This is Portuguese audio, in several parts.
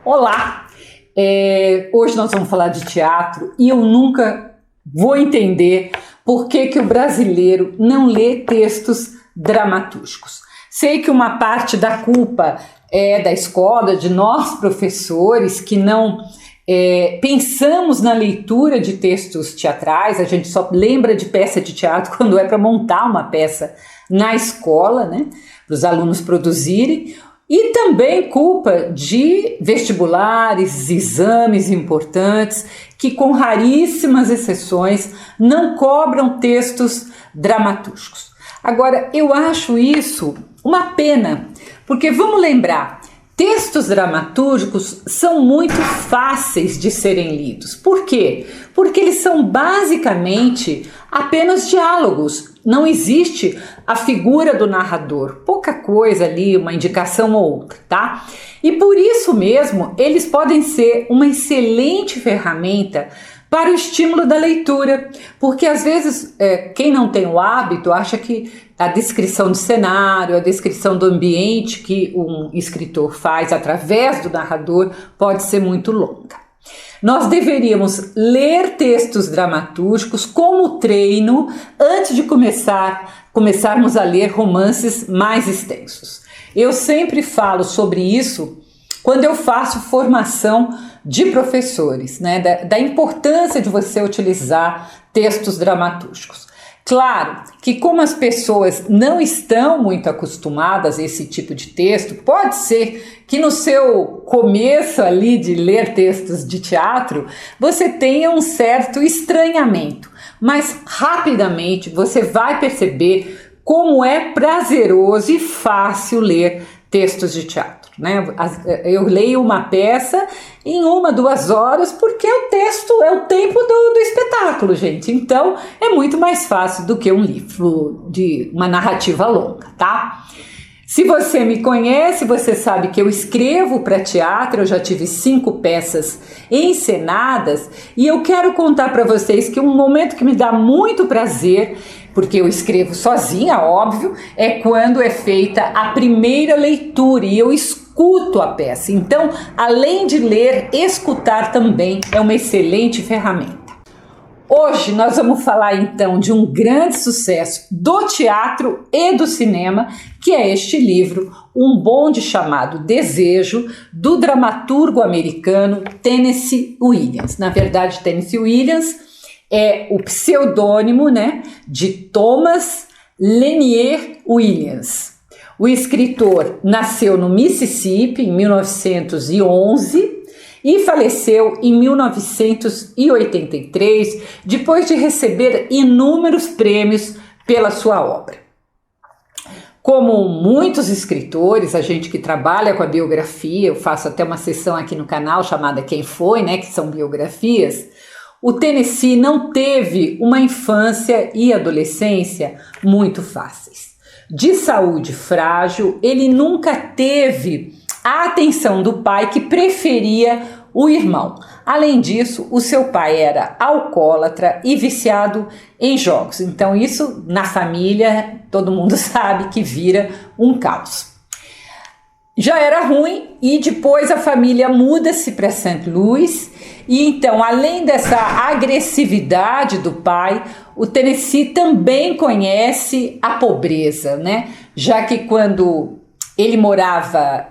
Olá! Hoje nós vamos falar de teatro e eu nunca vou entender por que o brasileiro não lê textos dramatúrgicos. Sei que uma parte da culpa é da escola, de nós professores que não pensamos na leitura de textos teatrais. A gente só lembra de peça de teatro quando é para montar uma peça na escola, né, para os alunos produzirem. E também culpa de vestibulares, exames importantes, que com raríssimas exceções não cobram textos dramatúrgicos. Agora, eu acho isso uma pena, porque vamos lembrar, textos dramatúrgicos são muito fáceis de serem lidos. Por quê? Porque eles são basicamente apenas diálogos. Não existe a figura do narrador, pouca coisa ali, uma indicação ou outra, tá? E por isso mesmo, eles podem ser uma excelente ferramenta para o estímulo da leitura, porque às vezes quem não tem o hábito acha que a descrição do cenário, a descrição do ambiente que um escritor faz através do narrador pode ser muito longa. Nós deveríamos ler textos dramatúrgicos como treino antes de começarmos a ler romances mais extensos. Eu sempre falo sobre isso quando eu faço formação de professores, né, da importância de você utilizar textos dramatúrgicos. Claro que como as pessoas não estão muito acostumadas a esse tipo de texto, pode ser que no seu começo ali de ler textos de teatro, você tenha um certo estranhamento, mas rapidamente você vai perceber como é prazeroso e fácil ler textos de teatro, né? Eu leio uma peça em 1-2 horas porque o texto é o tempo do espetáculo, gente. Então é muito mais fácil do que um livro de uma narrativa longa, tá? Se você me conhece, você sabe que eu escrevo para teatro, eu já tive 5 peças encenadas e eu quero contar para vocês que um momento que me dá muito prazer, porque eu escrevo sozinha, óbvio, é quando é feita a primeira leitura e eu escuto a peça. Então, além de ler, escutar também é uma excelente ferramenta. Hoje nós vamos falar então de um grande sucesso do teatro e do cinema, que é este livro, Um Bonde Chamado Desejo, do dramaturgo americano Tennessee Williams. Na verdade, Tennessee Williams é o pseudônimo, né, de Thomas Lanier Williams. O escritor nasceu no Mississippi em 1911 e faleceu em 1983, depois de receber inúmeros prêmios pela sua obra. Como muitos escritores, a gente que trabalha com a biografia, eu faço até uma sessão aqui no canal chamada Quem Foi, né, que são biografias, o Tennessee não teve uma infância e adolescência muito fáceis. De saúde frágil, ele nunca teve a atenção do pai, que preferia o irmão. Além disso, o seu pai era alcoólatra e viciado em jogos. Então isso na família, todo mundo sabe que vira um caos. Já era ruim e depois a família muda-se para St. Louis e então, além dessa agressividade do pai, o Tennessee também conhece a pobreza, né? Já que quando ele morava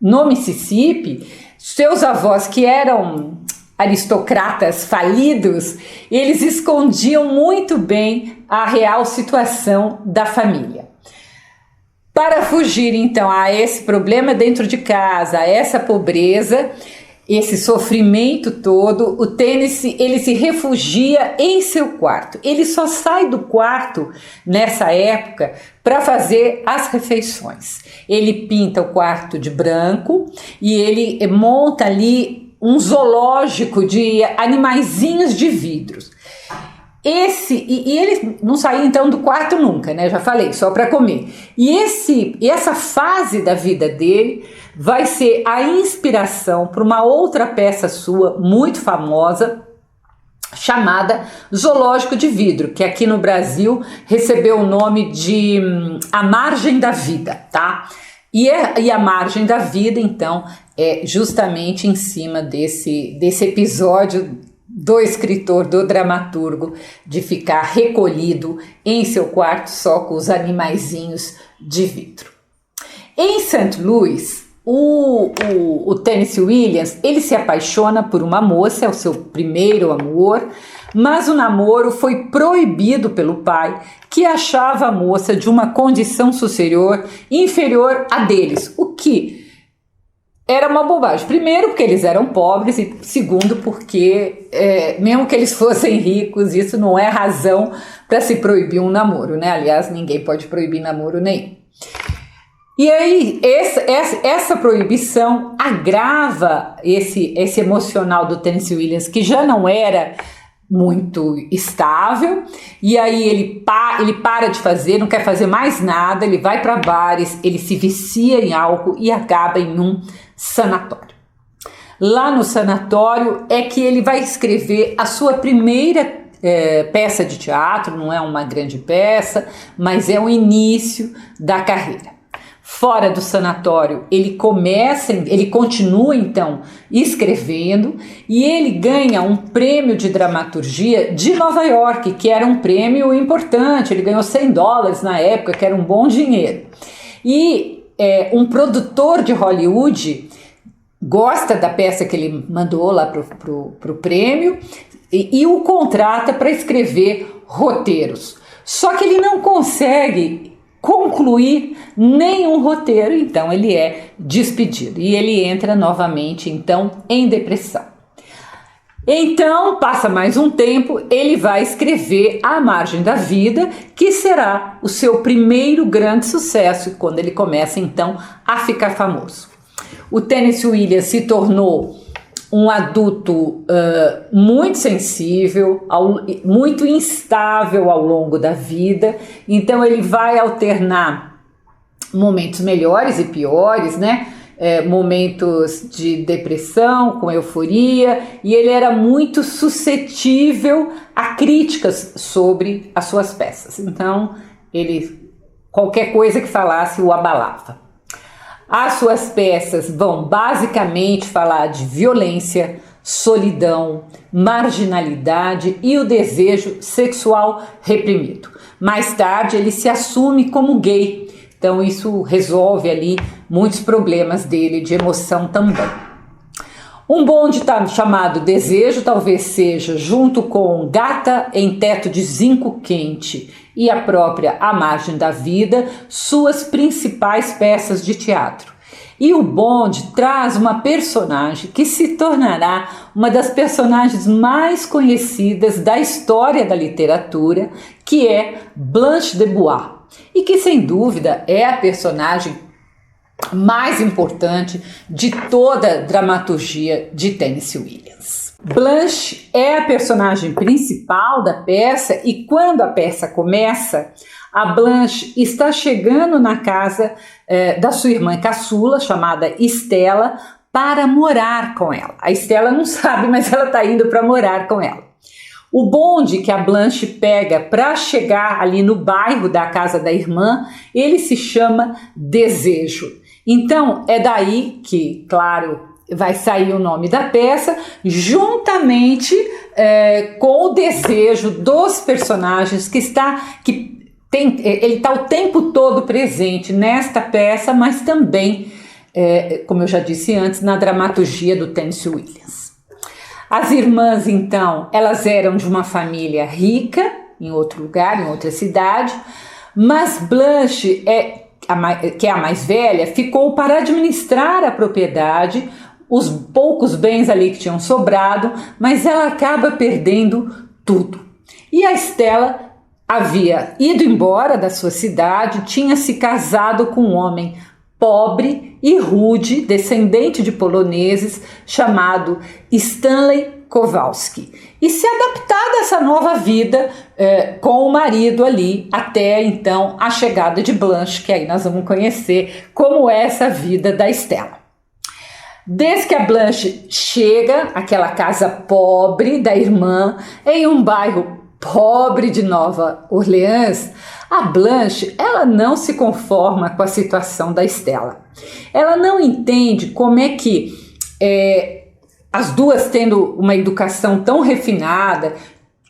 no Mississippi, seus avós, que eram aristocratas falidos, eles escondiam muito bem a real situação da família. Para fugir então a esse problema dentro de casa, a essa pobreza, esse sofrimento todo, o Tennessee, ele se refugia em seu quarto. Ele só sai do quarto nessa época para fazer as refeições. Ele pinta o quarto de branco e ele monta ali um zoológico de animaizinhos de vidros. Ele não saía então do quarto nunca, né? Já falei, só para comer. E essa fase da vida dele vai ser a inspiração para uma outra peça sua muito famosa, chamada Zoológico de Vidro, que aqui no Brasil recebeu o nome de A Margem da Vida, tá? E a margem da vida, então, é justamente em cima desse episódio do escritor, do dramaturgo, de ficar recolhido em seu quarto só com os animaizinhos de vidro. Em St. Louis, o Tennessee Williams, ele se apaixona por uma moça, é o seu primeiro amor, mas o namoro foi proibido pelo pai, que achava a moça de uma condição inferior a deles, o que era uma bobagem. Primeiro, porque eles eram pobres, e segundo, porque mesmo que eles fossem ricos, isso não é razão para se proibir um namoro, né? Aliás, ninguém pode proibir namoro nenhum. E aí, essa proibição agrava esse emocional do Tennessee Williams, que já não era muito estável, e aí ele para de fazer, não quer fazer mais nada, ele vai para bares, ele se vicia em álcool e acaba em um sanatório. Lá no sanatório é que ele vai escrever a sua primeira peça de teatro, não é uma grande peça, mas é o início da carreira. Fora do sanatório, ele continua então escrevendo, e ele ganha um prêmio de dramaturgia de Nova York, que era um prêmio importante. Ele ganhou $100 na época, que era um bom dinheiro. E um produtor de Hollywood gosta da peça que ele mandou lá pro prêmio e o contrata para escrever roteiros. Só que ele não consegue concluir nenhum roteiro, então ele é despedido e ele entra novamente então em depressão. Então passa mais um tempo, ele vai escrever A Margem da Vida, que será o seu primeiro grande sucesso, quando ele começa então a ficar famoso. O Tennessee Williams se tornou um adulto muito sensível, muito instável ao longo da vida, então ele vai alternar momentos melhores e piores, né? Momentos de depressão com euforia, e ele era muito suscetível a críticas sobre as suas peças, então qualquer coisa que falasse o abalava. As suas peças vão basicamente falar de violência, solidão, marginalidade e o desejo sexual reprimido. Mais tarde ele se assume como gay, então isso resolve ali muitos problemas dele de emoção também. Um bonde chamado Desejo talvez seja, junto com Gata em Teto de Zinco Quente e a própria A Margem da Vida, suas principais peças de teatro. E o bonde traz uma personagem que se tornará uma das personagens mais conhecidas da história da literatura, que é Blanche de Bois, e que sem dúvida é a personagem mais importante de toda a dramaturgia de Tennessee Williams. Blanche é a personagem principal da peça, e quando a peça começa, a Blanche está chegando na casa da sua irmã caçula, chamada Estela, para morar com ela. A Estela não sabe, mas ela está indo para morar com ela. O bonde que a Blanche pega para chegar ali no bairro da casa da irmã, ele se chama Desejo. Então é daí que, claro, vai sair o nome da peça, juntamente com o desejo dos personagens ele está o tempo todo presente nesta peça, mas também, como eu já disse antes, na dramaturgia do Tennessee Williams. As irmãs, então, elas eram de uma família rica, em outro lugar, em outra cidade, mas Blanche, que é a mais velha, ficou para administrar a propriedade, os poucos bens ali que tinham sobrado, mas ela acaba perdendo tudo. E a Estela havia ido embora da sua cidade, tinha se casado com um homem pobre e rude, descendente de poloneses, chamado Stanley Kowalski, e se adaptar dessa nova vida com o marido ali, até então a chegada de Blanche, que aí nós vamos conhecer como é essa vida da Estela. Desde que a Blanche chega àquela casa pobre da irmã, em um bairro pobre de Nova Orleans, a Blanche, ela não se conforma com a situação da Stella. Ela não entende como é que as duas, tendo uma educação tão refinada,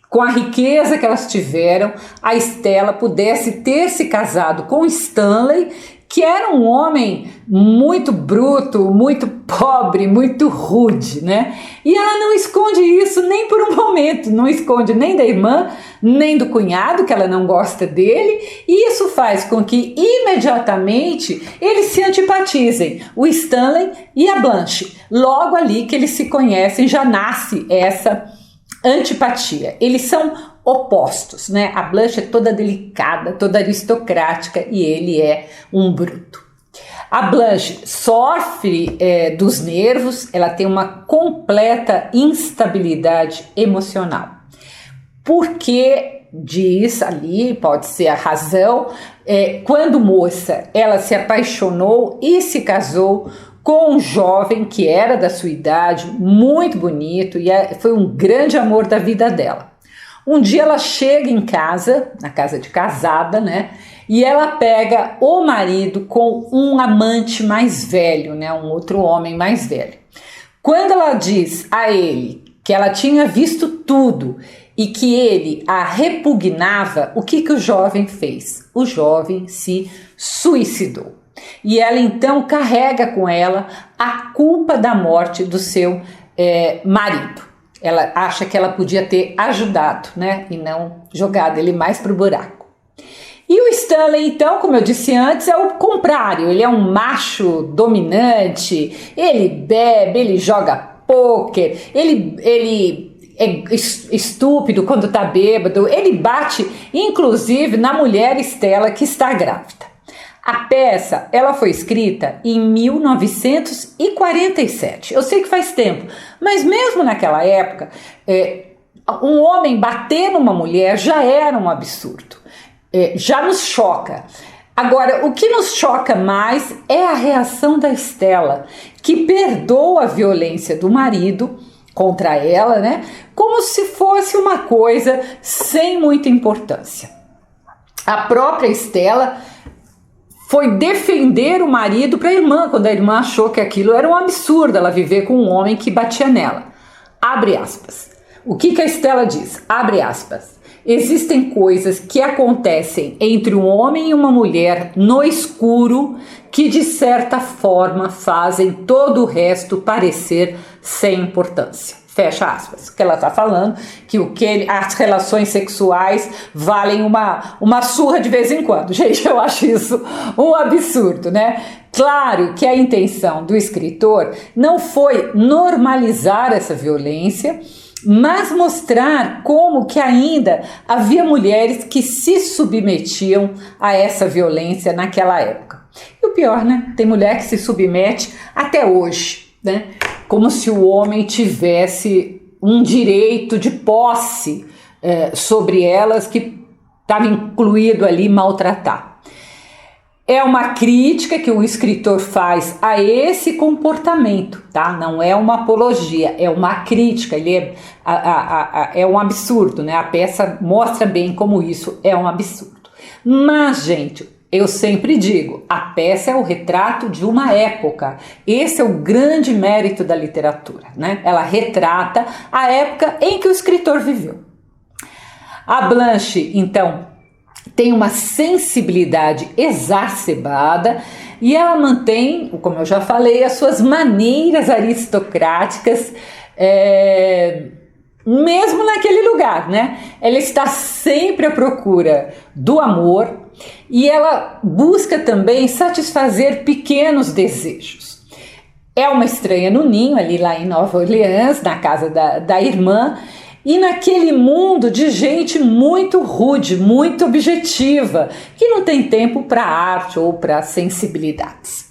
com a riqueza que elas tiveram, a Stella pudesse ter se casado com Stanley, que era um homem muito bruto, muito pobre, muito rude, né? E ela não esconde isso nem por um momento, não esconde nem da irmã, nem do cunhado, que ela não gosta dele, e isso faz com que imediatamente eles se antipatizem, o Stanley e a Blanche. Logo ali que eles se conhecem, já nasce essa antipatia. Eles são opostos, né? A Blanche é toda delicada, toda aristocrática e ele é um bruto. A Blanche sofre dos nervos, ela tem uma completa instabilidade emocional. Porque diz ali, pode ser a razão, quando moça, ela se apaixonou e se casou com um jovem que era da sua idade, muito bonito, e foi um grande amor da vida dela. Um dia ela chega em casa, na casa de casada, né? E ela pega o marido com um amante mais velho, né? Um outro homem mais velho. Quando ela diz a ele que ela tinha visto tudo e que ele a repugnava, o que o jovem fez? O jovem se suicidou. E ela então carrega com ela a culpa da morte do seu marido. Ela acha que ela podia ter ajudado, né? E não jogado ele mais para o buraco. E o Stanley, então, como eu disse antes, é o contrário. Ele é um macho dominante, ele bebe, ele joga pôquer, ele é estúpido quando tá bêbado, ele bate, inclusive, na mulher Stella que está grávida. A peça, ela foi escrita em 1947. Eu sei que faz tempo, mas mesmo naquela época, um homem bater numa mulher já era um absurdo. Já nos choca. Agora, o que nos choca mais é a reação da Stella, que perdoa a violência do marido contra ela, né? Como se fosse uma coisa sem muita importância. A própria Stella foi defender o marido para a irmã, quando a irmã achou que aquilo era um absurdo, ela viver com um homem que batia nela. Abre aspas. O que a Stella diz? Abre aspas. Existem coisas que acontecem entre um homem e uma mulher no escuro que de certa forma fazem todo o resto parecer sem importância. Fecha aspas. O que ela está falando, as relações sexuais valem uma surra de vez em quando. Gente, eu acho isso um absurdo, né? Claro que a intenção do escritor não foi normalizar essa violência, mas mostrar como que ainda havia mulheres que se submetiam a essa violência naquela época. E o pior, né? Tem mulher que se submete até hoje, né? Como se o homem tivesse um direito de posse sobre elas que estava incluído ali maltratar. É uma crítica que o escritor faz a esse comportamento, tá? Não é uma apologia, é uma crítica, é um absurdo, né? A peça mostra bem como isso é um absurdo. Mas, gente, eu sempre digo, a peça é o retrato de uma época. Esse é o grande mérito da literatura, né? Ela retrata a época em que o escritor viveu. A Blanche, então, tem uma sensibilidade exacerbada e ela mantém, como eu já falei, as suas maneiras aristocráticas, mesmo naquele lugar, né? Ela está sempre à procura do amor e ela busca também satisfazer pequenos desejos. É uma estranha no ninho, ali lá em Nova Orleans, na casa da irmã, e naquele mundo de gente muito rude, muito objetiva, que não tem tempo para arte ou para sensibilidades.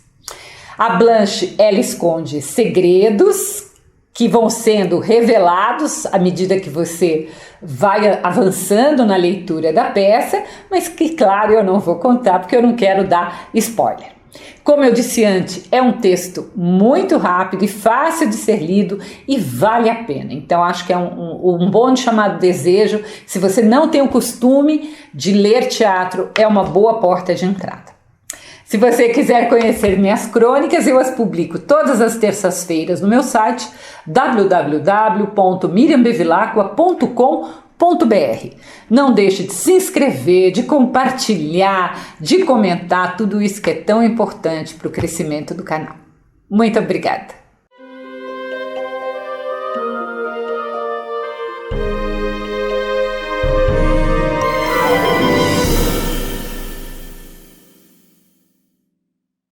A Blanche, ela esconde segredos que vão sendo revelados à medida que você vai avançando na leitura da peça, mas que, claro, eu não vou contar porque eu não quero dar spoiler. Como eu disse antes, é um texto muito rápido e fácil de ser lido e vale a pena. Então acho que é um bonde chamado Desejo. Se você não tem o costume de ler teatro, é uma boa porta de entrada. Se você quiser conhecer minhas crônicas, eu as publico todas as terças-feiras no meu site www.miriambevilacqua.com.br. Não deixe de se inscrever, de compartilhar, de comentar tudo isso que é tão importante para o crescimento do canal. Muito obrigada!